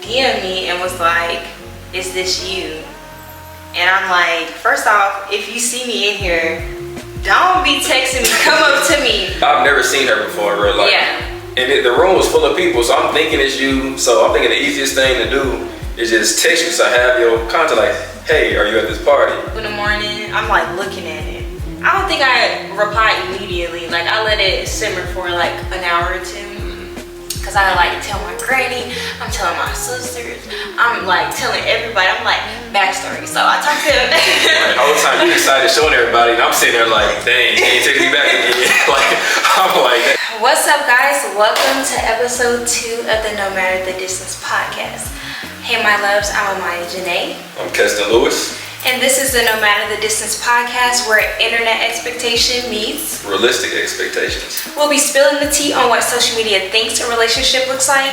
DM'd me and was like, "Is this you?" And I'm like, first off, if you see me in here, don't be texting me. Come up to me. I've never seen her before in real life. Yeah. And the room was full of people, so I'm thinking it's you. So I'm thinking the easiest thing to do is just text you so I have your contact, like, hey, are you at this party? In the morning, I'm like looking at it. I don't think I replied immediately. Like I let it simmer for like an hour or two. Cause I like tell my granny, I'm telling my sisters, I'm like telling everybody, I'm like backstory. So I talked to him. Like, all the time you excited showing everybody, and I'm sitting there like, dang, can you take me back again? Like, I'm like, what's up guys? Welcome to episode 2 of the No Matter the Distance podcast. Hey my loves, I'm Amaya Janae. I'm Keston Lewis. And this is the No Matter the Distance podcast where internet expectation meets realistic expectations. We'll be spilling the tea on what social media thinks a relationship looks like.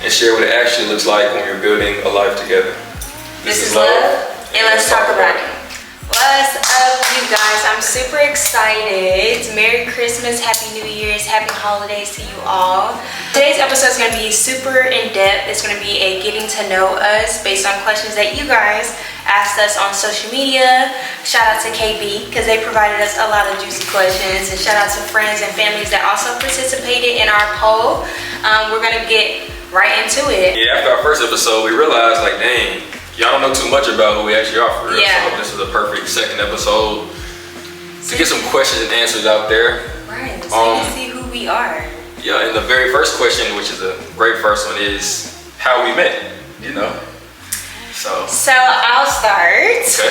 And share what it actually looks like when you're building a life together. This is love, and let's talk about it. What's up, you guys? I'm super excited. Merry Christmas, Happy New Year's, Happy Holidays to you all. Today's episode is going to be super in-depth. It's going to be a getting to know us based on questions that you guys asked us on social media. Shout out to KB because they provided us a lot of juicy questions, and shout out to friends and families that also participated in our poll. We're going to get right into it. Yeah, after our first episode, we realized like, dang, y'all don't know too much about who we actually are for real. Yeah. So this is a perfect second episode to get some questions and answers out there. Right, so you can see who we are. Yeah, and the very first question, which is a great first one, is how we met, you know? So I'll start. Okay.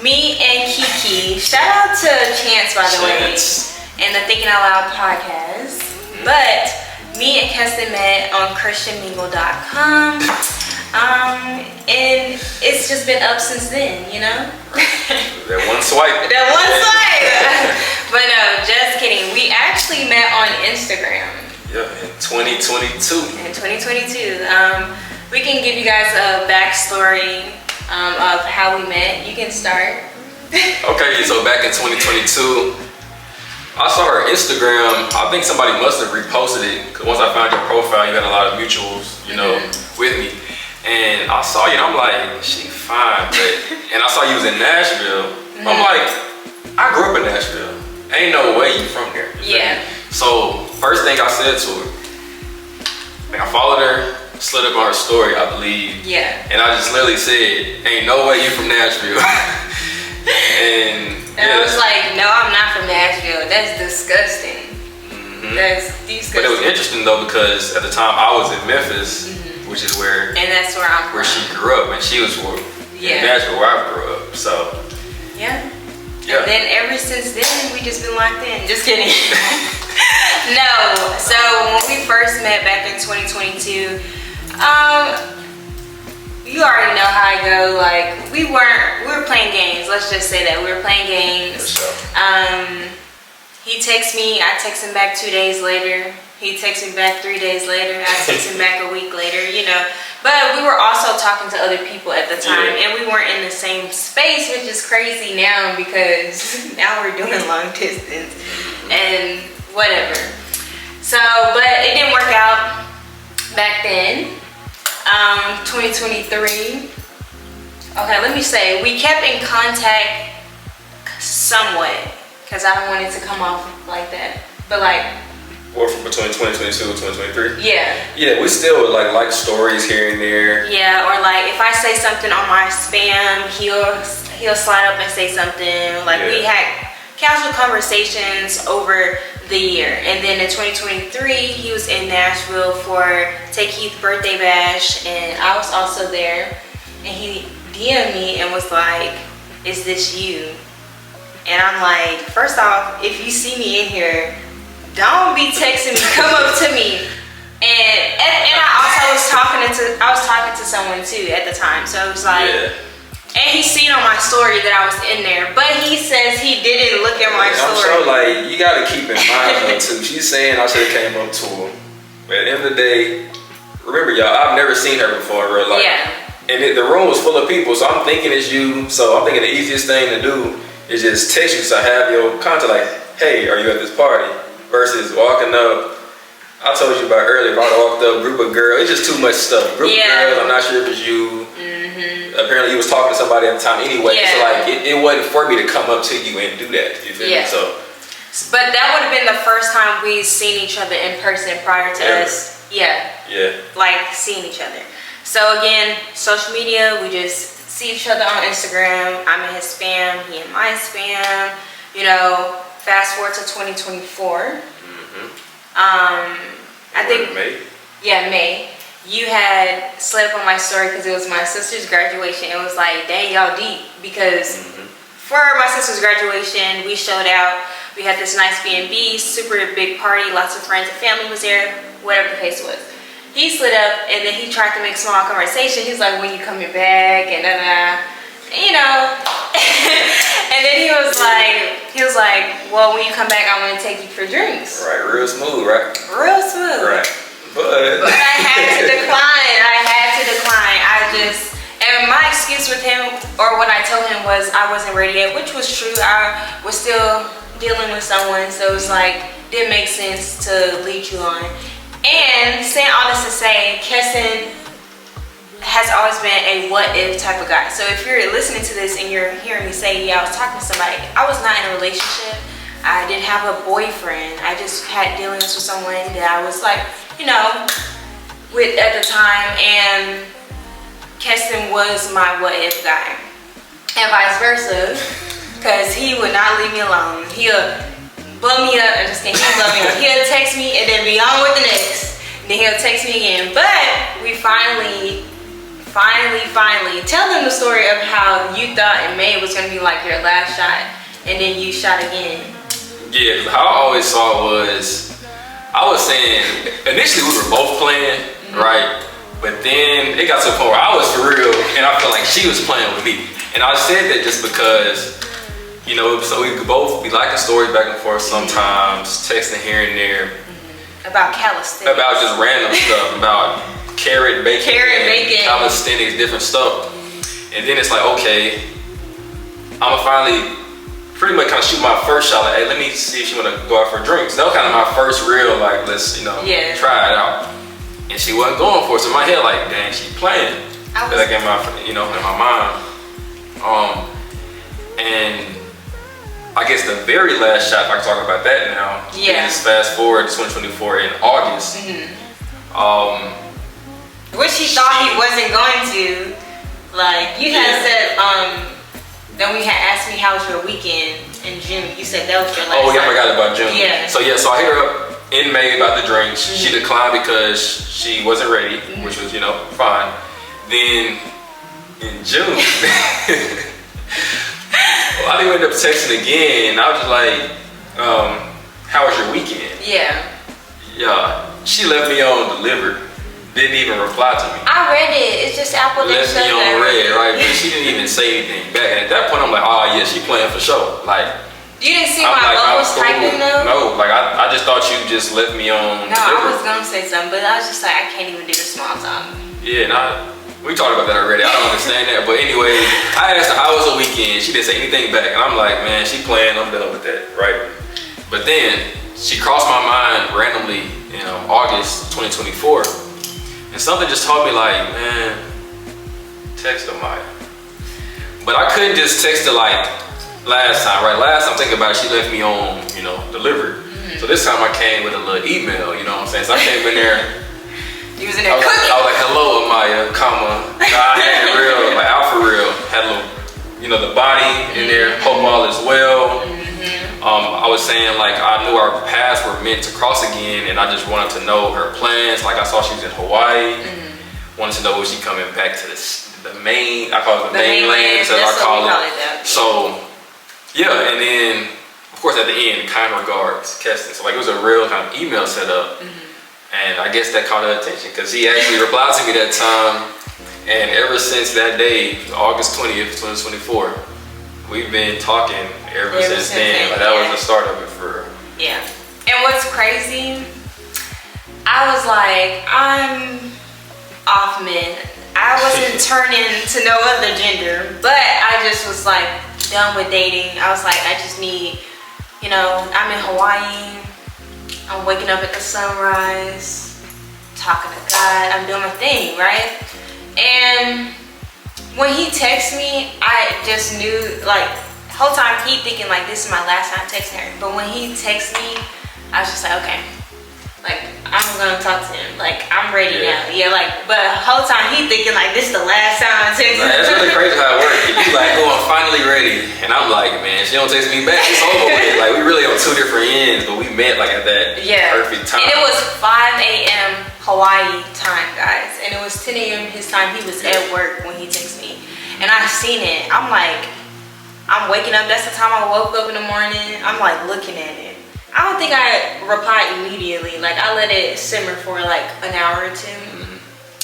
Me and Kiki, shout out to Chance by the way, and the Thinking Out Loud podcast. Mm-hmm. But me and Keston met on christianmingle.com. And it's just been up since then, you know? That one swipe. But no, just kidding. We actually met on Instagram. Yeah, in 2022. In 2022. We can give you guys a backstory of how we met. You can start. Okay, so back in 2022, I saw her Instagram. I think somebody must have reposted it, because once I found your profile, you had a lot of mutuals, you know, with me. And I saw you, and I'm like, she fine, but, and I saw you was in Nashville. I'm like, I grew up in Nashville. Ain't no way you from here. Yeah. So first thing I said to her, like I followed her, slid up on her story, I believe. Yeah. And I just literally said, ain't no way you from Nashville. and I was like, no, I'm not from Nashville. That's disgusting. Mm-hmm. That's disgusting. But it was interesting though, because at the time I was in Memphis, which is where that's where I'm where from. she grew up, and she was in Nashville where I grew up. So yeah. And then ever since then we just been locked in. Just kidding. No. So when we first met back in 2022, you already know how I go. Like we were playing games. Let's just say that we were playing games. For sure. He texts me, I text him back 2 days later. He texts me back 3 days later. I text him back a week later, you know. But we were also talking to other people at the time, and we weren't in the same space, which is crazy now because now we're doing long distance and whatever. So, but it didn't work out back then. 2023. Okay, let me say, we kept in contact somewhat, because I don't want it to come off like that. But like, or from between 2022 and 2023? Yeah. Yeah, we still would like stories here and there. Yeah, or like if I say something on my spam, he'll slide up and say something. Like we had casual conversations over the year. And then in 2023, he was in Nashville for Take Heath birthday bash, and I was also there. And he DM'd me and was like, "Is this you?" And I'm like, first off, if you see me in here, don't be texting me. Come up to me. And I also was talking to someone too at the time. So it was like, and he seen on my story that I was in there, but he says he didn't look at my story. I'm sure, like, you gotta keep in mind though too. She's saying I should have came up to her, but at the end of the day, remember y'all, I've never seen her before in real life. Yeah. And the room was full of people, so I'm thinking it's you. So I'm thinking the easiest thing to do is just text you so I have your contact, like, hey, are you at this party? Versus walking up I told you about earlier. If I walked up, group of girls, it's just too much stuff. Group of girls, I'm not sure if it's you. Apparently, you was talking to somebody at the time anyway. So like, it wasn't for me to come up to you and do that. You feel me? So. But that would have been the first time we seen each other in person prior to us. Yeah. Like seeing each other. So again, social media, we just see each other on Instagram. I'm in his spam, he in my spam. You know, fast forward to 2024. I think May. Yeah, May. You had slid up on my story because it was my sister's graduation. It was like, dang, y'all deep. Because for my sister's graduation, we showed out. We had this nice B&B, super big party. Lots of friends and family was there, whatever the case was. He slid up and then he tried to make small conversation. He's like, when you coming back? And you know. And then he was like, well, when you come back, I want to take you for drinks. Right, real smooth, right? Real smooth. Right. But I had to decline. And my excuse with him, or what I told him, was I wasn't ready yet, which was true. I was still dealing with someone, so it was like, didn't make sense to lead you on. And saying all this to say, Keston has always been a what if type of guy. So if you're listening to this and you're hearing me say, yeah, I was talking to somebody, I was not in a relationship. I didn't have a boyfriend. I just had dealings with someone that I was like, you know, with at the time, and Keston was my what if guy. And vice versa, because he would not leave me alone. He'll blow me up, I'm just kidding, he'll blow me up. He'll text me and then be on with the next. Then he'll text me again. But we finally tell them the story of how you thought in May was gonna be like your last shot, and then you shot again. Yeah, how I always saw it was, I was saying, initially we were both playing, right? But then it got to the point where I was for real, and I felt like she was playing with me. And I said that just because, you know, so we could both be liking stories back and forth sometimes, texting here and there. About calisthenics. About just random stuff, about carrot bacon, calisthenics, different stuff. And then it's like, okay, I'm gonna finally pretty much kind of shoot my first shot. Like, hey, let me see if she wanna go out for drinks. That was kind of my first real, like, let's, you know, try it out. And she wasn't going for it. So in my head, like, dang, she playing. Like in my, you know, in my mind. And I guess the very last shot, if I can talk about that now. Is fast forward to 2024 in August. Which he thought he wasn't going to. Like, you had said, then we had asked me how was your weekend in June. You said that was your last I forgot about June. So so I hit her up in May about the drinks. She declined because she wasn't ready, which was, you know, fine. Then in June, I didn't end up texting again. I was just like, how was your weekend? Yeah, she left me on delivered. Didn't even reply to me. I read it. It's just Apple left me on red, right? But she didn't even say anything back. And at that point, I'm like, oh yeah, she playing for sure. Like, you didn't see my low was typing though? No, like I just thought you just left me on. No, I was gonna say something, but I was just like, I can't even do the small talk. Yeah, we talked about that already. I don't understand that, but anyway, I asked her how was the weekend. She didn't say anything back, and I'm like, man, she playing. I'm done with that, right? But then she crossed my mind randomly in August 2024. And something just told me like, man, text her, Maya. But I couldn't just text her like last time, right? Last time, thinking about it, she left me on, you know, delivered. So this time I came with a little email, you know what I'm saying? So I came in there. You was in there cooking. I was like, hello, Maya, comma. I had it real, like out for real. Had a little, you know, the body in there. Hope all is well. I was saying like I knew our paths were meant to cross again, and I just wanted to know her plans. Like I saw she was in Hawaii. Wanted to know was she coming back to the main? I call it the mainland, as I call it. So yeah, and then of course at the end, kind regards, Keston. So like it was a real kind of email setup, and I guess that caught her attention because he actually replied to me that time. And ever since that day, August 20th, 2024. We've been talking ever since then. Like that was the start of it for her. Yeah. And what's crazy, I was like, I'm off men. I wasn't turning to no other gender, but I just was like done with dating. I was like, I just need, you know, I'm in Hawaii. I'm waking up at the sunrise, talking to God. I'm doing my thing, right? And when he texts me, I just knew, like, the whole time he thinking like this is my last time texting her. But when he texts me, I was just like, okay, like I'm gonna talk to him. Like I'm ready now. Yeah, like, but the whole time he thinking like this is the last time I text him. Like, that's really crazy how it works. You like, oh, I'm finally ready, and I'm like, man, she don't text me back. It's over with. Like we really on two different ends, but we met like at that perfect time. And it was 5 a.m. Hawaii time, guys, and it was 10 a.m. his time. He was at work when he texted me, and I seen it. I'm like, I'm waking up. That's the time I woke up in the morning. I'm like looking at it. I don't think I replied immediately. Like I let it simmer for like an hour or two.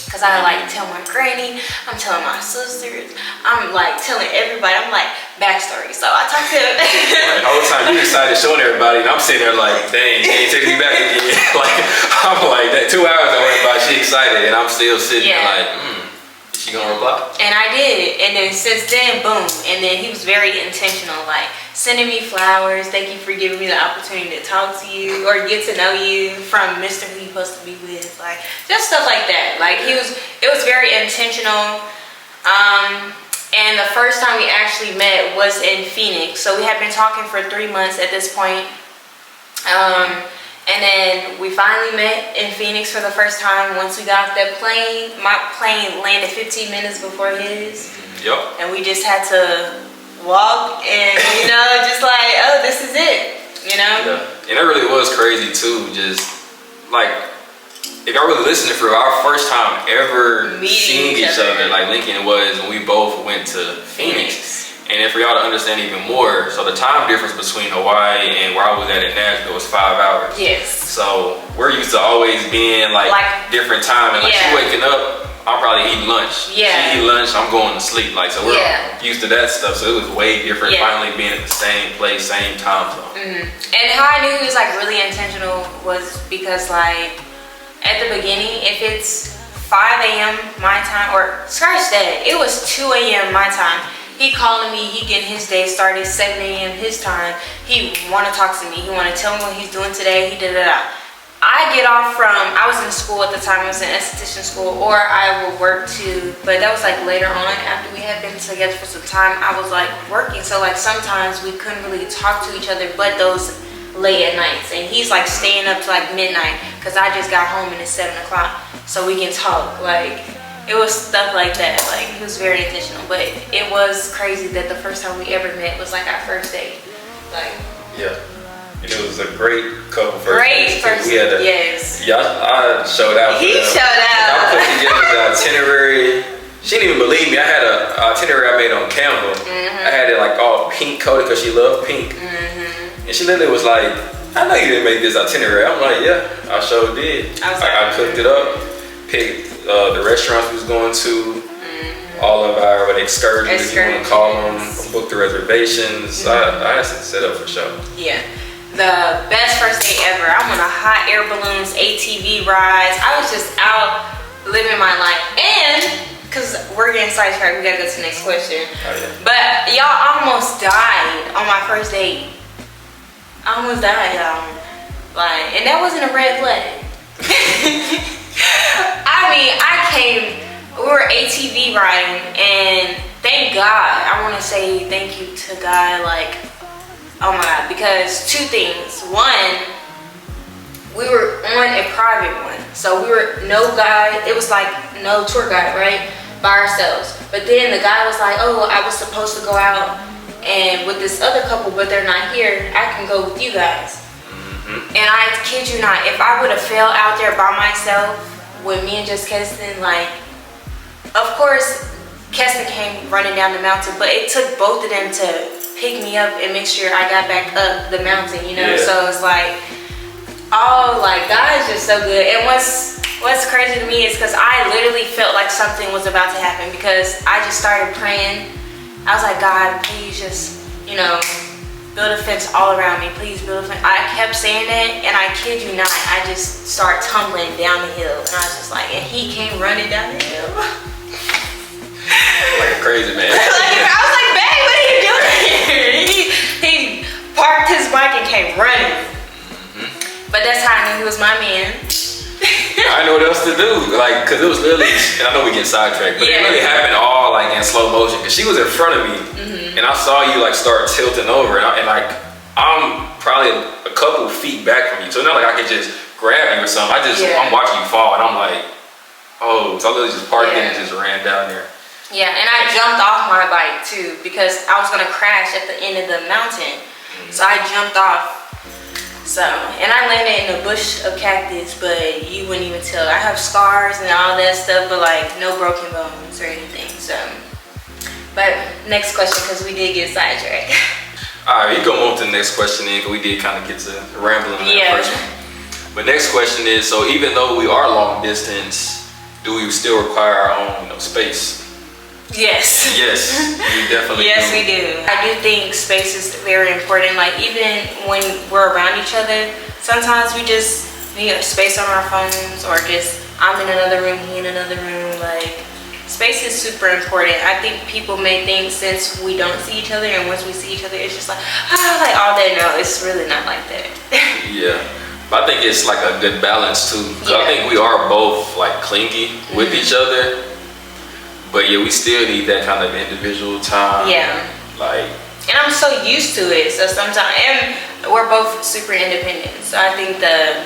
Cause I like tell my granny, I'm telling my sisters, I'm like telling everybody, I'm like backstory. So I talked to him. Like, the whole time you excited showing everybody, and I'm sitting there like, dang, she ain't taking me back again. Like I'm like that 2 hours I went by, she excited, and I'm still sitting there like, is she gonna reply? And I did, and then since then, boom. And then he was very intentional, like sending me flowers. Thank you for giving me the opportunity to talk to you or get to know you from Mr. Who you supposed to be with, like just stuff like that. Like it was very intentional. And the first time we actually met was in Phoenix. So we had been talking for 3 months at this point. And then we finally met in Phoenix for the first time. Once we got off that plane, my plane landed 15 minutes before his. Yep. And we just had to walk and, you know, just like, oh, this is it, you know? Yeah. And it really was crazy too. Just like, if y'all really listening for our first time ever seeing each other, like Lincoln was when we both went to Phoenix. And then for y'all to understand even more, so the time difference between Hawaii and where I was at in Nashville was 5 hours. Yes. So we're used to always being like different time, and like she waking up, I'm probably eating lunch. Yeah. She eat lunch, I'm going to sleep. Like so we're used to that stuff. So it was way different finally being at the same place, same time zone. And how I knew he was like really intentional was because like at the beginning, if it's 5 a.m. my time, or scratch that, it was 2 a.m. my time. He calling me, he getting his day started 7 a.m. his time. He want to talk to me. He want to tell me what he's doing today. He da-da-da. I get off from, I was in school at the time. I was in esthetician school, or I would work too. But that was like later on after we had been together for some time. I was like working. So like sometimes we couldn't really talk to each other, but those late at nights. And he's like staying up to like midnight because I just got home and it's 7 o'clock. So we can talk. Like, it was stuff like that. Like, he was very intentional. But it was crazy that the first time we ever met was like our first date. Like, yeah. And it was a great couple first dates. Great first date. Yes. Yeah, I showed out. He showed out. I put together the itinerary. She didn't even believe me. I had an itinerary I made on Canva. I had it like all pink coated because she loved pink. And she literally was like, I know you didn't make this itinerary. I'm like, yeah, I sure did. I cooked it up, picked the restaurants we was going to, all of our excursions, if you want to call them, booked the reservations. I had to set up for sure. Yeah. The best first date ever. I'm on a hot air balloons, ATV rides. I was just out living my life. And, because we're getting sidetracked, we gotta go to the next question. Oh, yeah. But y'all almost died on my first date. I almost died, y'all. Like, and that wasn't a red flag. I mean, we were ATV riding, and thank God, I want to say thank you to God, like, oh my God, because two things. One, we were on a private one, so we were no guide. It was like no tour guide, right? By ourselves. But then the guy was like, oh, I was supposed to go out and with this other couple, but they're not here. I can go with you guys. And I kid you not, if I would have fell out there by myself with me and just Keston, like, of course, Keston came running down the mountain, but it took both of them to pick me up and make sure I got back up the mountain, you know? Yeah. So it's like, oh, like, God is just so good. And what's crazy to me is because I literally felt like something was about to happen because I just started praying. I was like, God, please just, you know, build a fence all around me. Please build a fence. I kept saying that, and I kid you not, I just started tumbling down the hill. And I was just like, and he came running down the hill. Like a crazy man. I was like, babe, what are you doing here? He parked his bike and came running. But that's how I was my man. I didn't know what else to do, like, cause it was literally, and I know we get sidetracked, but it really happened all like in slow motion. Cause she was in front of me, and I saw you like start tilting over, and like I'm probably a couple feet back from you, so it's not like I could just grab you or something. I'm watching you fall, and I'm like, oh, so I literally just parked in and just ran down there. Yeah, and I jumped off my bike too because I was gonna crash at the end of the mountain, so I jumped off. So, and I landed in a bush of cactus, but you wouldn't even tell. I have scars and all that stuff, but like no broken bones or anything. So, but next question, because we did get sidetracked. All right, you go move to the next question then, because we did kind of get to rambling on that first one. But next question is, so even though we are long distance, do we still require our own, space? Yes. Yes, we definitely yes, do. we do. I do think space is very important. Like even when we're around each other, sometimes we just need space on our phones, or just I'm in another room, he in another room. Like space is super important. I think people may think since we don't see each other and once we see each other, it's just like like all day. No, it's really not like that. Yeah. But I think it's like a good balance too. Cause I think we are both like clingy with each other. But yeah, we still need that kind of individual time. Yeah. Like. And I'm so used to it. So sometimes, and we're both super independent. So I think the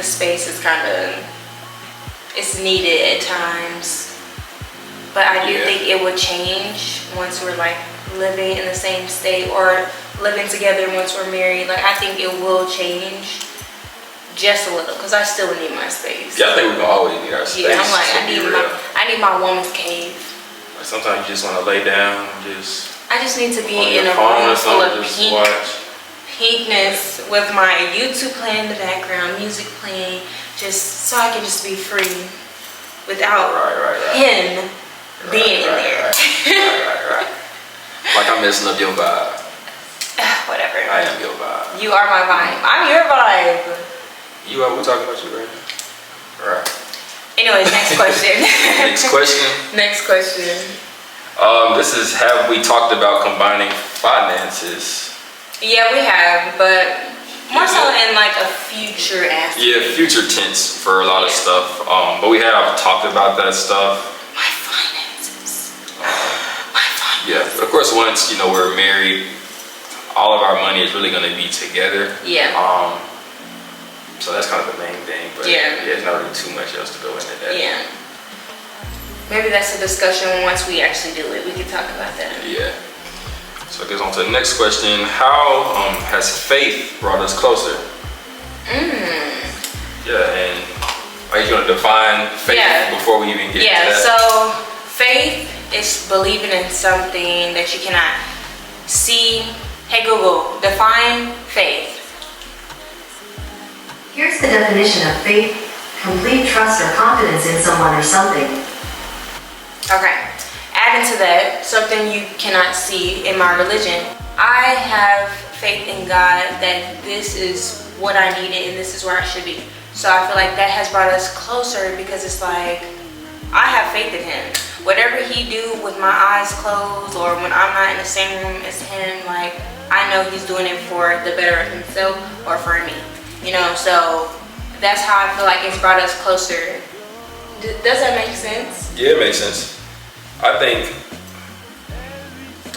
space is kind of, it's needed at times. But I do think it would change once we're like living in the same state or living together once we're married. Like I think it will change. Just a little, because I still need my space. Yeah, I think we're gonna always need our space. Yeah, I'm like, I need my woman's cave. Like sometimes you just want to lay down, I just need to be in a room full of pinkness with my YouTube playing in the background, music playing, just so I can just be free without him being in there. Right. Like I'm messing up your vibe. Whatever. I am your vibe. You are my vibe. I'm your vibe. We're talking about you right now. All right. Anyways, next question. Next question. Next question. This is, have we talked about combining finances? Yeah, we have, but more so in like a future aspect. Yeah, future tense for a lot of stuff. But we have talked about that stuff. My finances. My finances. Yeah, but of course, once we're married, all of our money is really going to be together. Yeah. So that's kind of the main thing, but there's not really too much else to go into that. Yeah. Maybe that's a discussion once we actually do it. We can talk about that. Yeah. So it goes on to the next question. How has faith brought us closer? Yeah, and are you going to define faith before we even get to that? Yeah, so faith is believing in something that you cannot see. Hey Google, define faith. Here's the definition of faith: complete trust or confidence in someone or something. Okay, adding to that, something you cannot see in my religion. I have faith in God that this is what I needed and this is where I should be. So I feel like that has brought us closer because it's like, I have faith in him. Whatever he do with my eyes closed or when I'm not in the same room as him, like I know he's doing it for the better of himself or for me. So that's how I feel like it's brought us closer. Does that make sense? Yeah, it makes sense. I think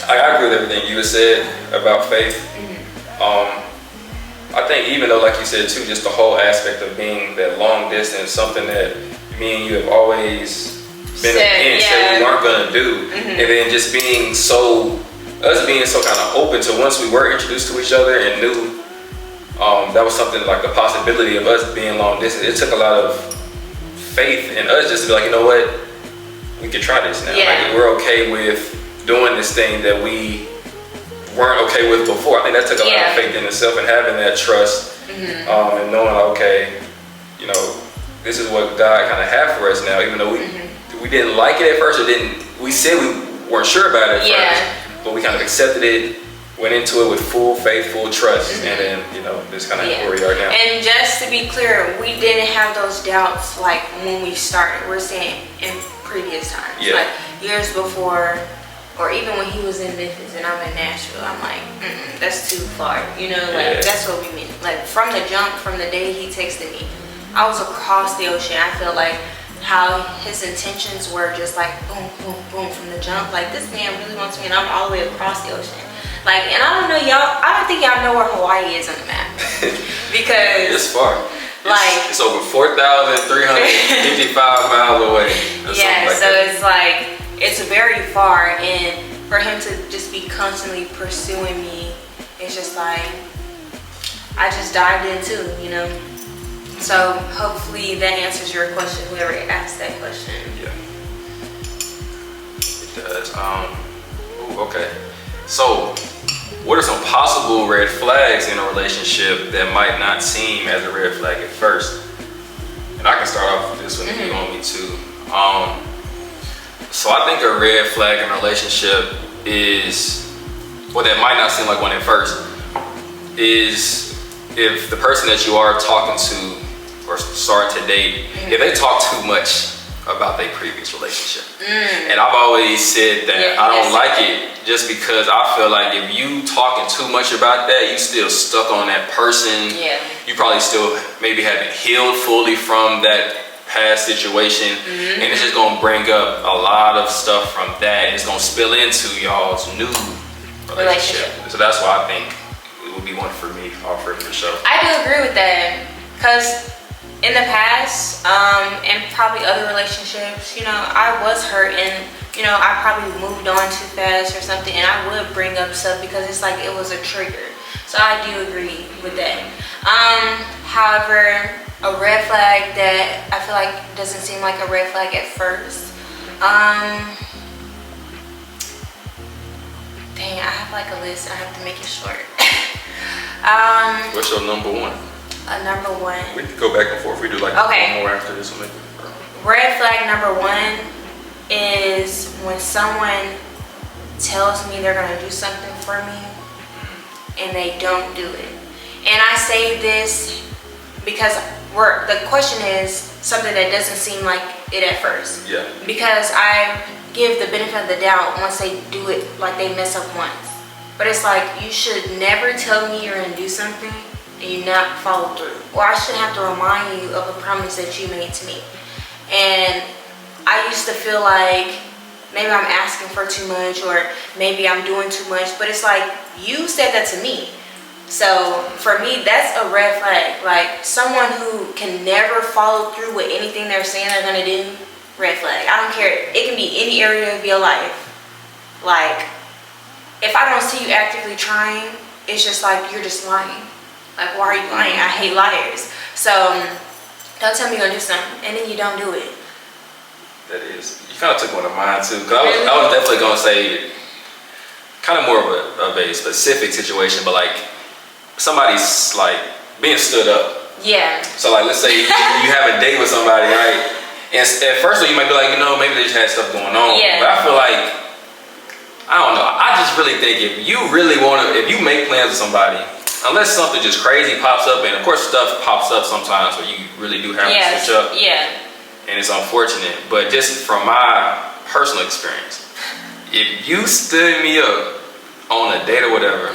I agree with everything you said about faith. I think even though, like you said too, just the whole aspect of being that long distance, something that me and you have always been said we weren't gonna do, and then just being so kind of open to once we were introduced to each other and knew that was something like the possibility of us being long distance. It took a lot of faith in us just to be like, you know what, we can try this now. Like we're okay with doing this thing that we weren't okay with before. I think that took a lot of faith in itself and having that trust and knowing like, okay, this is what God kind of had for us now, even though we didn't like it at first, we said we weren't sure about it at first, but we kind of accepted it, went into it with full faith, full trust, and then this kind of where we are now. And just to be clear, we didn't have those doubts like when we started. We're saying in previous times, like years before Or even when he was in Memphis and I'm in Nashville, I'm like, that's too far. You know, like, Yeah. that's what we meant. Like, from the jump, from the day he texted me, I was across the ocean. I felt like how his intentions were just like boom, boom, boom from the jump. Like, this man really wants me and I'm all the way across the ocean. Like, and I don't know, y'all, I don't think y'all know where Hawaii is on the map. Because, It's far. Like- it's over 4,355 miles away. or something yeah, like so that. it's like, it's very far. And for him to just be constantly pursuing me, it's just like, I just dived in too, you know? So hopefully that answers your question, whoever asked that question. Yeah, it does. Ooh, okay. So, what are some possible red flags in a relationship that might not seem as a red flag at first? And I can start off with this one if you want me to. So I think a red flag in a relationship is, well, that might not seem like one at first, is if the person that you are talking to or start to date, if they talk too much about their previous relationship. And I've always said that Yeah, I don't yes. like it just because I feel like if you talking too much about that, you still stuck on that person. Yeah. You probably still maybe haven't healed fully from that past situation. And it's just gonna bring up a lot of stuff from that. And it's gonna spill into y'all's new relationship. So that's why I think it would be one for me, offer for sure. I do agree with that, because in the past, and probably other relationships, you know, I was hurt and, you know, I probably moved on too fast or something, and I would bring up stuff because it's like it was a trigger. So I do agree with that. However, a red flag that I feel like doesn't seem like a red flag at first. Dang, I have like a list. I have to make it short. What's your number one? A number one. We can go back and forth. We do like Okay. one more after this one. Red flag number one is when someone tells me they're gonna do something for me and they don't do it. And I say this because the question is something that doesn't seem like it at first. Yeah. Because I give the benefit of the doubt once they do it, like they mess up once. But it's like, you should never tell me you're gonna do something and you not follow through. Or I shouldn't have to remind you of a promise that you made to me. And I used to feel like maybe I'm asking for too much or maybe I'm doing too much, but it's like, you said that to me. So for me, that's a red flag. Like, someone who can never follow through with anything they're saying they're gonna do, red flag. I don't care. It can be any area of your life. Like, if I don't see you actively trying, it's just like you're just lying. Like, why are you lying? I hate liars. So don't tell me you're gonna do something and then you don't do it. That is. You kind of took one of mine too. Because I was definitely going to say kind of more of a specific situation, but like somebody's like being stood up. Yeah. So like, let's say you have a date with somebody, right? And at first you might be like, you know, maybe they just had stuff going on. Yeah. But I feel like, I don't know. I just really think if you really want to, if you make plans with somebody, unless something just crazy pops up, and of course stuff pops up sometimes where you really do have to switch up. Yeah. And it's unfortunate, but just from my personal experience, if you stood me up on a date or whatever,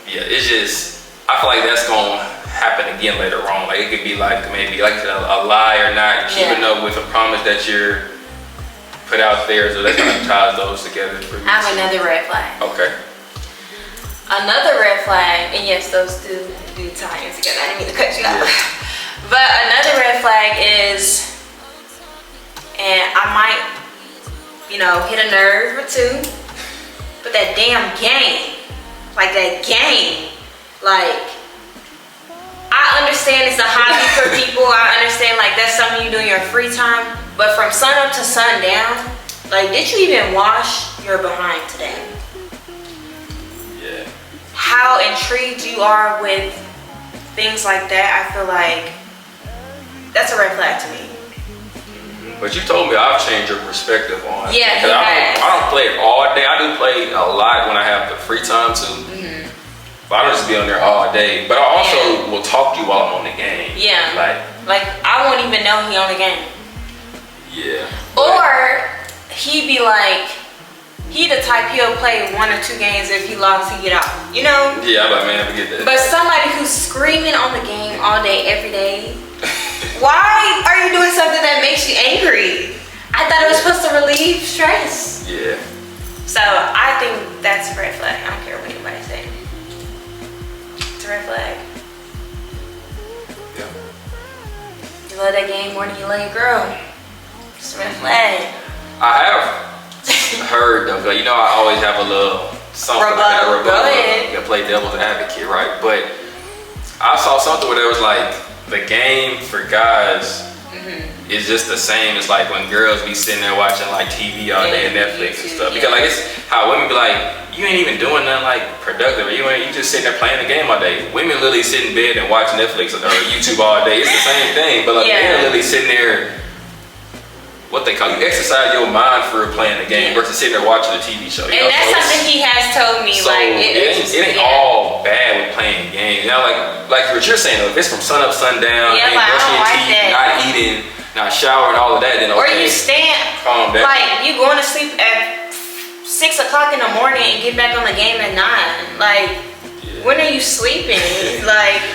yeah, it's just, I feel like that's gonna happen again later on. Like, it could be like maybe like a lie or not keeping up with a promise that you're put out there, so that's gonna tie those together for me. I have another red flag. Okay. Another red flag, and yes, those two do tie in together. I didn't mean to cut you off. But another red flag is, and I might, you know, hit a nerve or two, but that damn game, like that game, like, I understand it's a hobby for people. I understand like that's something you do in your free time, but from sun up to sundown, like, did you even wash your behind today? Yeah. How intrigued you are with things like that, I feel like that's a red flag to me. But you told me I've changed your perspective on it. Yeah, Because you have. I don't play it all day. I do play a lot when I have the free time too. But I don't just be on there all day. But I also will talk to you while I'm on the game. Yeah. Like I won't even know he on the game. Yeah. Or he be like, he the type he'll play 1 or 2 games. If he lost, he get out. You know? Yeah, I'm like, man, forget that. But somebody who's screaming on the game all day, every day, why are you doing something that makes you angry? I thought it was supposed to relieve stress. Yeah. So I think that's a red flag. I don't care what anybody say. It's a red flag. Yeah. You love that game more than you love your girl. It's a red flag. I have heard though, but you know, I always have a little something Rebuttal. Go ahead. to play devil's advocate, right? But I saw something where there was like the game for guys is just the same as like when girls be sitting there watching like TV all day and Netflix and stuff. Because like it's how women be like, you ain't even doing nothing like productive. You just sitting there playing the game all day. Women literally sit in bed and watch Netflix or YouTube all day. It's the same thing. But like men literally sitting there, what they call, you exercise your mind for playing the game versus sitting there watching a TV show. And that's something he has told me. So like it ain't all bad with playing games. You know, like what you're saying, if it's from sun up, sundown, Yeah, ain't like, I brushing don't your like teeth, that. not eating, not showering, all of that, then okay. Or you stand, calm down. like you going to sleep at 6 o'clock in the morning and get back on the game at 9. Like, when are you sleeping? Like,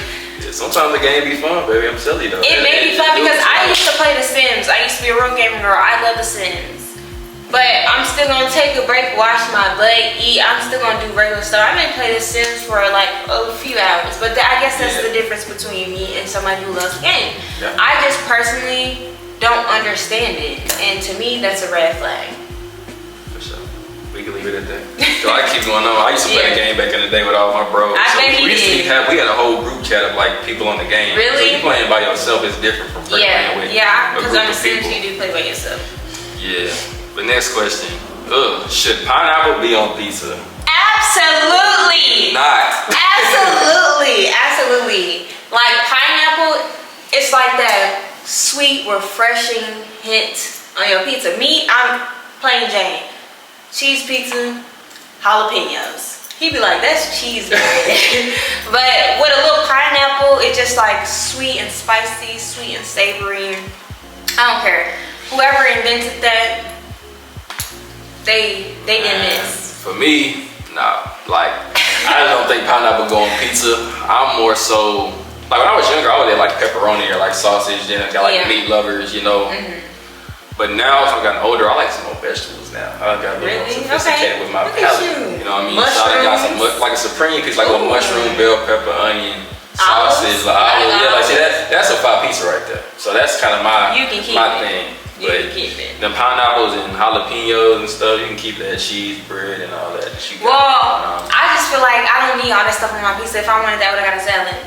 sometimes the game be fun, baby. I'm telling you though. it may be fun because I used to play The Sims. I used to be a real gamer girl. I love The Sims. But I'm still gonna take a break, wash my butt, eat. I'm still gonna do regular stuff. I may play The Sims for like a few hours, but I guess that's the difference between me and somebody who loves the game. Yeah. I just personally don't understand it, and to me, that's a red flag. For sure. We can leave it at that. So I keep going on. I used to play the game back in the day with all my bros. I bet you did. We had a whole group chat of like people on the game. Really? So you playing by yourself is different from playing with because a on group The of Sims people. you do play by yourself. Yeah. But next question. Should pineapple be on pizza? Absolutely. Not. Absolutely. Like pineapple, it's like that sweet, refreshing hint on your pizza. Me, I'm plain Jane. Cheese pizza, jalapenos. He'd be like, that's cheese bread. But with a little pineapple, it's just like sweet and spicy, sweet and savory. I don't care. Whoever invented that, they didn't miss. For me, nah. Like, I don't think pineapple go on pizza. I'm more so, like when I was younger, I would like pepperoni or like sausage, then I got like meat lovers, you know. But now, as I've gotten older, I like some more vegetables now. I got a little more sophisticated with my palate. You know what I mean? So I got some, like a supreme piece, like a mushroom, bell pepper, onion, sausage, like olive. Yeah, like see, that's a 5 pizza right there. So that's kind of my thing. You can keep it. The pineapples and jalapenos and stuff, you can keep that cheese bread and all that. I just feel like I don't need all that stuff on my pizza. If I wanted that, I would have got a salad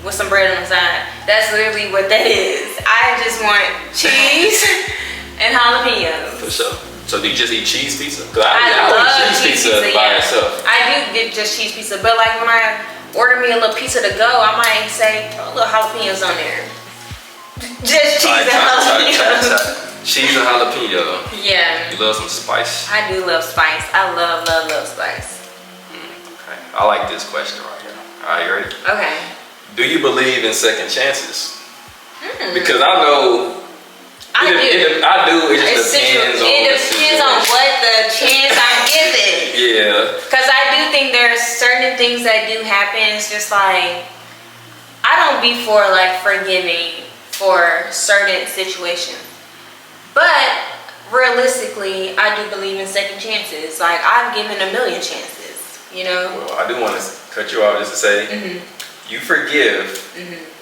with some bread on the side. That's literally what that is. I just want cheese and jalapenos. For sure. So do you just eat cheese pizza? Cause I love cheese pizza by itself. I do get just cheese pizza, but like when I order me a little pizza to go, I might say throw a little jalapenos on there. Just cheese and jalapenos. Cheese and jalapeno. Yeah. You love some spice? I do love spice. I love spice. Okay. I like this question right here. All right, you ready? Okay. Do you believe in second chances? Because I know. I do. It just depends on it depends on what the chance I'm given. Yeah. Because I do think there's certain things that do happen. It's just like I don't be for like forgiving for certain situations. But realistically, I do believe in second chances. Like I've given a million chances, you know. Well, I do want to cut you off just to say, you forgive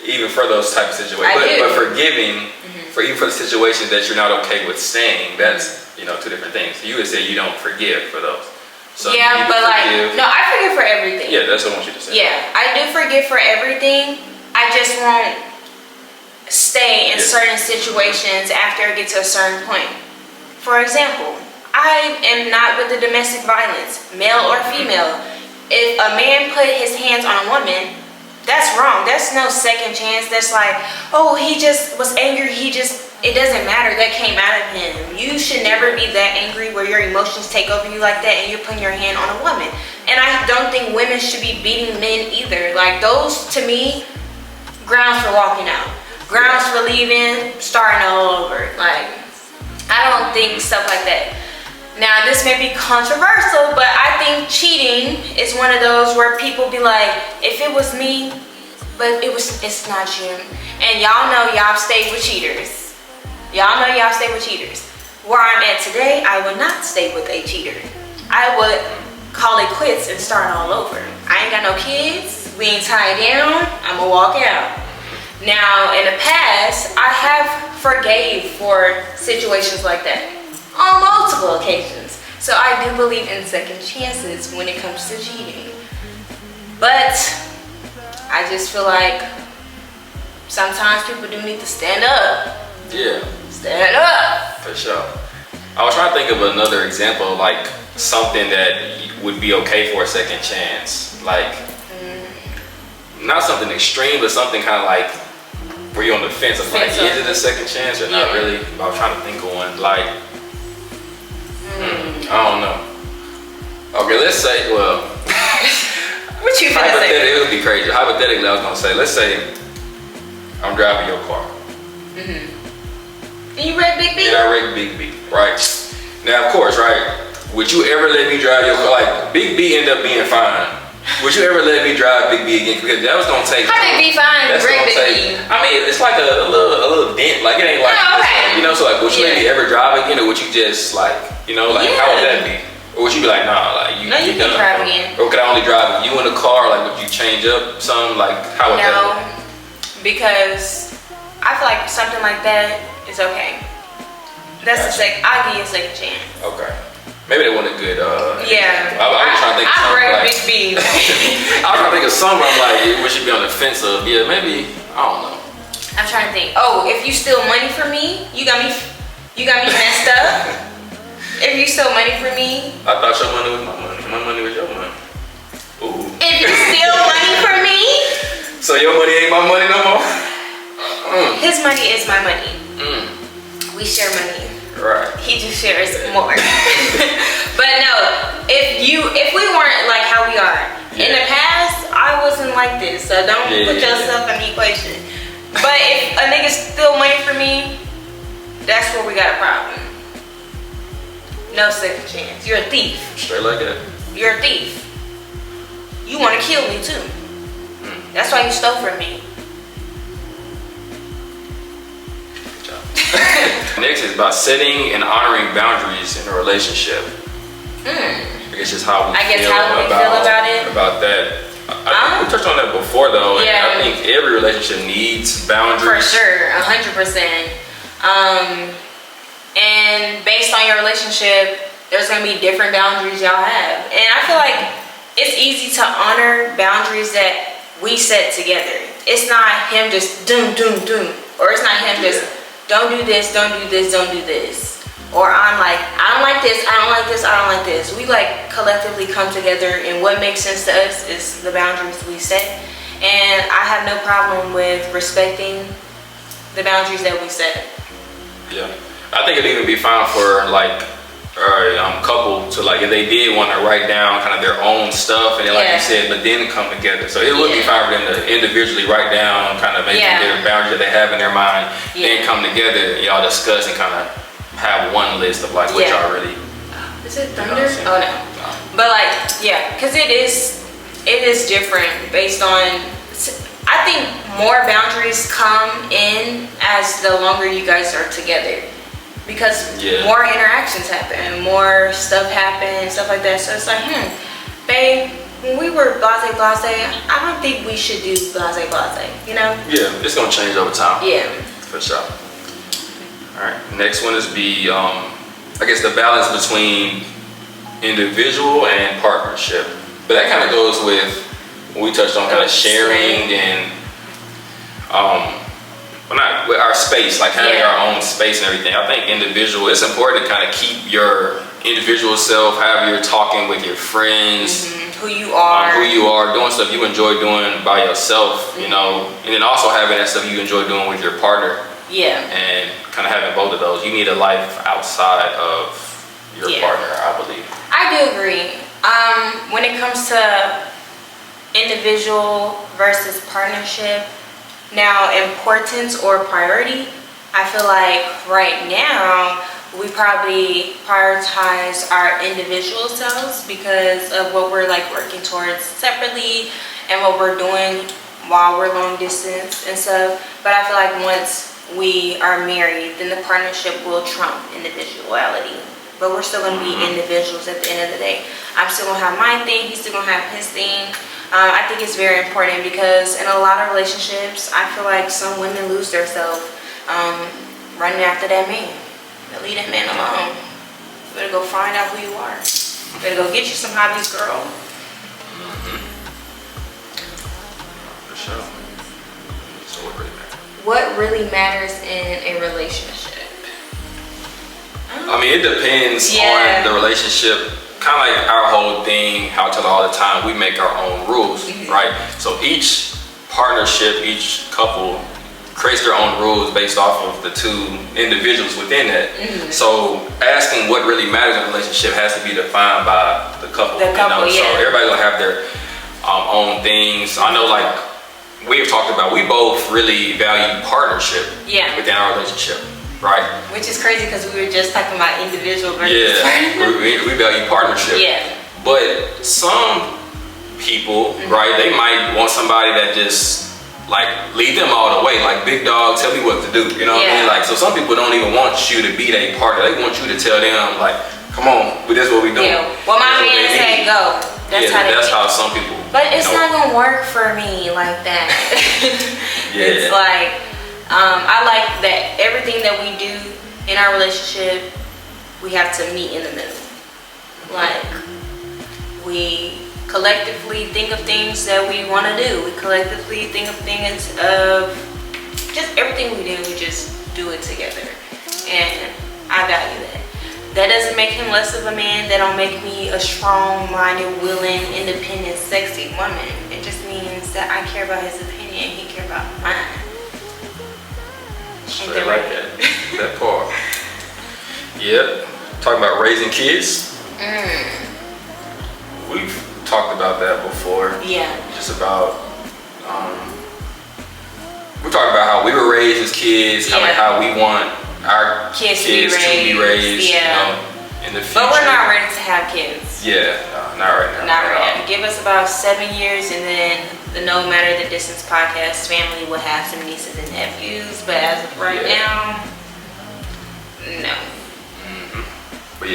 even for those type of situations. But forgiving even for the situations that you're not okay with saying, that's 2 different things. So you would say you don't forgive for those. So yeah, but like no, I forgive for everything. Yeah, that's what I want you to say. Yeah, I do forgive for everything. I just won't stay in certain situations after I get to a certain point. For example, I am not with the domestic violence, male or female. If a man put his hands on a woman, that's wrong. That's no second chance. That's like, oh, he just was angry. It doesn't matter. That came out of him. You should never be that angry where your emotions take over you like that and you're putting your hand on a woman. And I don't think women should be beating men either. Like those, to me, grounds for walking out. Grounds for leaving, starting all over. Like, I don't think stuff like that. Now, this may be controversial, but I think cheating is one of those where people be like, if it was me, but it's not you. And y'all know y'all stay with cheaters. Y'all know y'all stay with cheaters. Where I'm at today, I would not stay with a cheater. I would call it quits and start all over. I ain't got no kids. We ain't tied down. I'ma walk out. Now, in the past, I have forgave for situations like that on multiple occasions. So I do believe in second chances when it comes to cheating. But I just feel like sometimes people do need to stand up. Yeah. Stand up. For sure. I was trying to think of another example, like something that would be okay for a second chance. Like, not something extreme, but something kind of like where you're on the fence of like, is it a second chance or not really? I was trying to think of one. Like, I don't know. Okay, let's say, well, What you finna say? it would be crazy. Hypothetically, I was gonna say, let's say I'm driving your car. And you read Big B? And I wrecked Big B, right? Now, of course, right? Would you ever let me drive your car? Like, Big B ended up being fine. Would you ever let me drive Big B again? Because that was gonna take. How Big B fine? That's Great gonna Big B. I mean, it's like a little dent. Like, it ain't like. Oh, okay. You know, so like, would you let me ever drive again, or would you just like, you know, like, how would that be? Or would you be like, nah, like you? No, you can drive again. Or could I only drive with you in the car? Like, would you change up some? Like, how would that No, be? because I feel like something like that is okay. That's the second. I'll give you a second chance. Okay. Maybe they want a good. Yeah. I was trying to think of something read like. Big B. I was trying to think of something. I'm like, we should be on the fence of. Yeah, maybe. I don't know. I'm trying to think. Oh, if you steal money from me, you got me messed up. If you steal money from me, I thought your money was my money. My money was your money. Ooh. if you steal money from me, So your money ain't my money no more. his money is my money. We share money. Right. He just shares more. But no, if we weren't like how we are in the past, I wasn't like this. So don't put yourself in the equation. But if a nigga steal money from me, that's where we got a problem. No second chance. You're a thief. Straight like that. You're a thief. You want to kill me too. That's why you stole from me. Good job. Next is about setting and honoring boundaries in a relationship. I guess just how we feel about it. About that. We touched on that before though. And I think every relationship needs boundaries. For sure, 100%. And based on your relationship, there's gonna be different boundaries y'all have. And I feel like it's easy to honor boundaries that we set together. It's not him just doom, or it's not him just don't do this, don't do this, don't do this. Or I'm like, I don't like this, I don't like this, I don't like this. We like collectively come together, and what makes sense to us is the boundaries we set. And I have no problem with respecting the boundaries that we set. Yeah. I think it'd even be fine for like a couple to like, if they did want to write down kind of their own stuff and then like you said, but then come together. So it would be fine for them to individually write down kind of maybe their boundaries that they have in their mind, then come together and y'all discuss and kind of have one list of like what y'all really. Is it thunder? Oh no. But like, because it is different based on, I think more boundaries come in as the longer you guys are together. Because more interactions happen, more stuff happens, stuff like that. So it's like, babe, when we were blase, I don't think we should do blase, you know? Yeah, it's gonna change over time. Yeah. For sure. All right, next one is I guess the balance between individual and partnership. But that kind of goes with what we touched on, kind of sharing and not with our space, like having our own space and everything. I think individual, it's important to kind of keep your individual self, however you're talking with your friends, who you are, doing stuff you enjoy doing by yourself, you know, and then also having that stuff you enjoy doing with your partner. Yeah. And kind of having both of those. You need a life outside of your partner, I believe. I do agree. When it comes to individual versus partnership, now importance or priority, I feel like right now we probably prioritize our individual selves because of what we're like working towards separately and what we're doing while we're long distance and stuff. But I feel like once we are married, then the partnership will trump individuality. But we're still going to be individuals at the end of the day. I'm still going to have my thing, he's still going to have his thing. I think it's very important because in a lot of relationships, I feel like some women lose themselves running after that man. Leave that man alone. You better go find out who you are. You better go get you some hobbies, girl. For sure. So what really matters? What really matters in a relationship? I mean, it depends on the relationship. Kind of like our whole thing, how I tell all the time, we make our own rules, right? So each partnership, each couple creates their own rules based off of the two individuals within that. So asking what really matters in a relationship has to be defined by the couple. The couple, So everybody's gonna have their own things. I know, like we've talked about, we both really value partnership within our relationship. Right. Which is crazy because we were just talking about individual versus partnership. we value partnership. But some people, right, they might want somebody that just like lead them all the way, like big dog, tell me what to do. You know what I mean? Like, so some people don't even want you to be their partner. They want you to tell them, like, come on, this is what we doing. Well, my man said go. That's how some people. But it's not gonna work for me like that. It's like. I like that everything that we do in our relationship, we have to meet in the middle. Like, we collectively think of things that we want to do. We collectively think of things of just everything we do, we just do it together. And I value that. That doesn't make him less of a man. That don't make me a strong-minded, willing, independent, sexy woman. It just means that I care about his opinion and he cares about mine. Straight like that part. Yep. Talking about raising kids. We've talked about that before. Just about we talked about how we were raised as kids, how we want our kids to be raised, you know, in the future. But we're not ready to have kids. Not right now. Not right now. Give us about 7 years and then the No Matter the Distance podcast family will have some nieces and nephews. But as of right now, no. But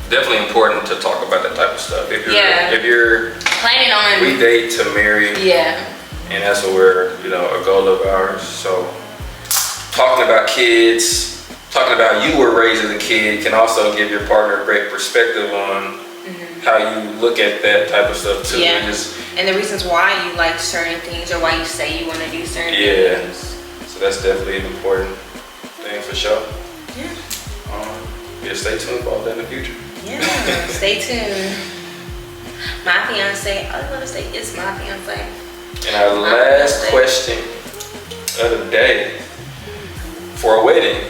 definitely important to talk about that type of stuff. If you're planning on, we date to marry. And that's what we're, a goal of ours. So talking about kids, talking about you were raised as a kid can also give your partner a great perspective on how you look at that type of stuff too. And the reasons why you like certain things or why you say you want to do certain things. So that's definitely an important thing for sure. Stay tuned for all that in the future. Stay tuned. My fiance, I was going to say it's my fiance. And our last question of the day for a wedding,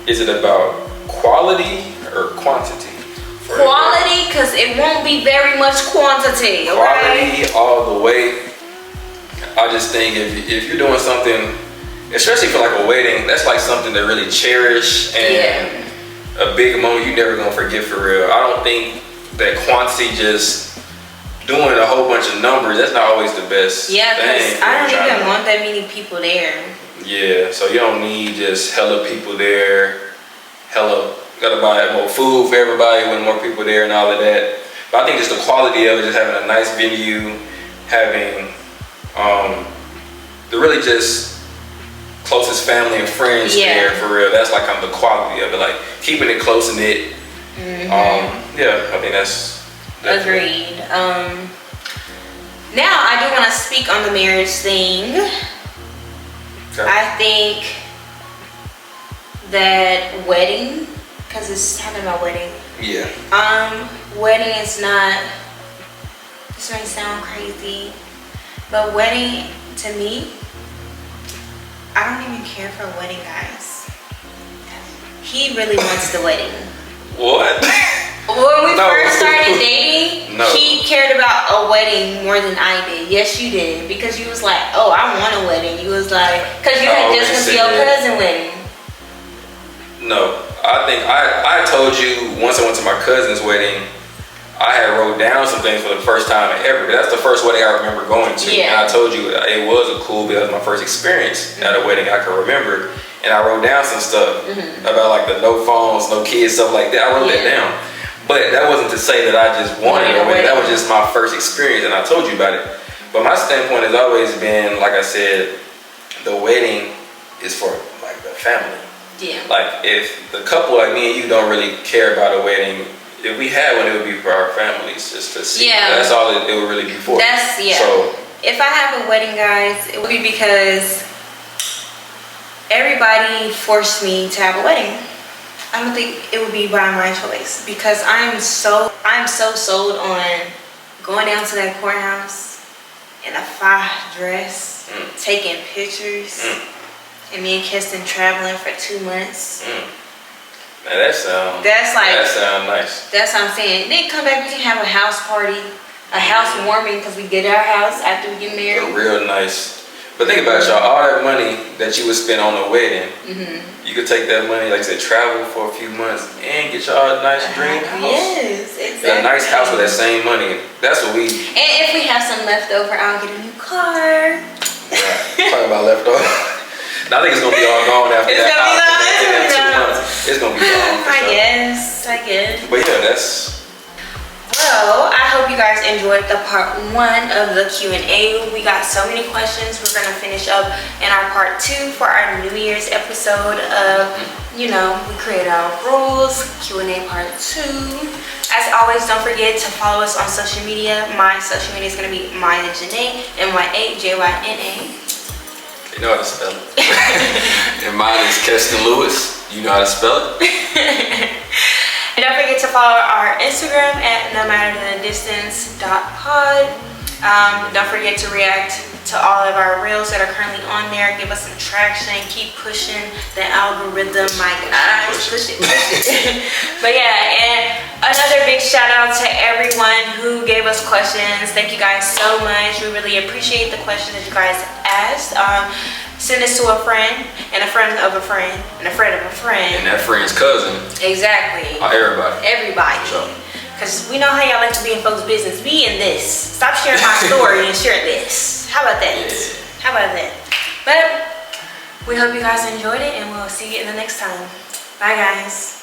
is it about quality or quantity? Quality, because it won't be very much quantity. Quality all the way. I just think if you're doing something, especially for like a wedding, that's like something to really cherish and a big moment you're never gonna forget for real. I don't think that quantity, just doing a whole bunch of numbers, that's not always the best thing. I don't even want that many people there. So you don't need just hella people there, gotta buy more food for everybody when more people there and all of that. But I think just the quality of it, just having a nice venue, having the really just closest family and friends there for real. That's like the quality of it, like keeping it close and knit. I think that's agreed. Now I do want to speak on the marriage thing. I think that wedding, because it's talking about wedding. Wedding is not, this may sound crazy, but wedding to me, I don't even care for wedding guys. He really wants the wedding. What? When we first started dating, he cared about a wedding more than I did. Yes, you did. Because you was like, oh, I want a wedding. You was like, because you had just went to your cousin's wedding. No, I think I told you once I went to my cousin's wedding, I had wrote down some things for the first time ever. That's the first wedding I remember going to. Yeah. And I told you it was a cool, because that was my first experience at a wedding I can remember. And I wrote down some stuff about like the no phones, no kids, stuff like that. I wrote that down. But that wasn't to say that I just wanted a wedding. That was just my first experience, and I told you about it. But my standpoint has always been, like I said, the wedding is for like the family. Yeah. Like if the couple like me and you don't really care about a wedding, if we had one, it would be for our families, just to see. Yeah. That's all it would really be for. That's So if I have a wedding, guys, it would be because everybody forced me to have a wedding. I don't think it would be by my choice, because I'm so sold on going down to that courthouse in a fire dress, taking pictures, and me and Kirsten traveling for 2 months. Man, that sounds nice. That's what I'm saying. Then come back, we can have a house party, a house warming, because we get our house after we get married. Real nice. But think about it, y'all, all that money that you would spend on a wedding, you could take that money, like I said, travel for a few months and get y'all a nice dream house. Yes, exactly. A nice house with that same money. That's what we... And if we have some left over, I'll get a new car. Right. Talking about leftover. I think it's gonna be all gone after that. It's gonna be gone. I guess. But yeah, that's. Well, I hope you guys enjoyed the part 1 of the Q&A. We got so many questions. We're gonna finish up in our part 2 for our New Year's episode of, we create our rules. Q&A part 2. As always, don't forget to follow us on social media. My social media is gonna be Maya Janae, MYAJYNA. You know how to spell it. And mine is Kirsten Lewis. You know how to spell it. And don't forget to follow our Instagram at nomatterthedistance.pod. Don't forget to react to all of our reels that are currently on there. Give us some traction. Keep pushing the algorithm. My gosh, push it. But yeah, and another big shout out to everyone who gave us questions. Thank you guys so much. We really appreciate the questions that you guys asked. Send this to a friend, and a friend of a friend, and a friend of a friend. And that friend's cousin. Exactly. Everybody. Sure. Because we know how y'all like to be in folks' business. Be in this. Stop sharing my story and share this. How about that? Yeah. How about that? But we hope you guys enjoyed it, and we'll see you in the next time. Bye, guys.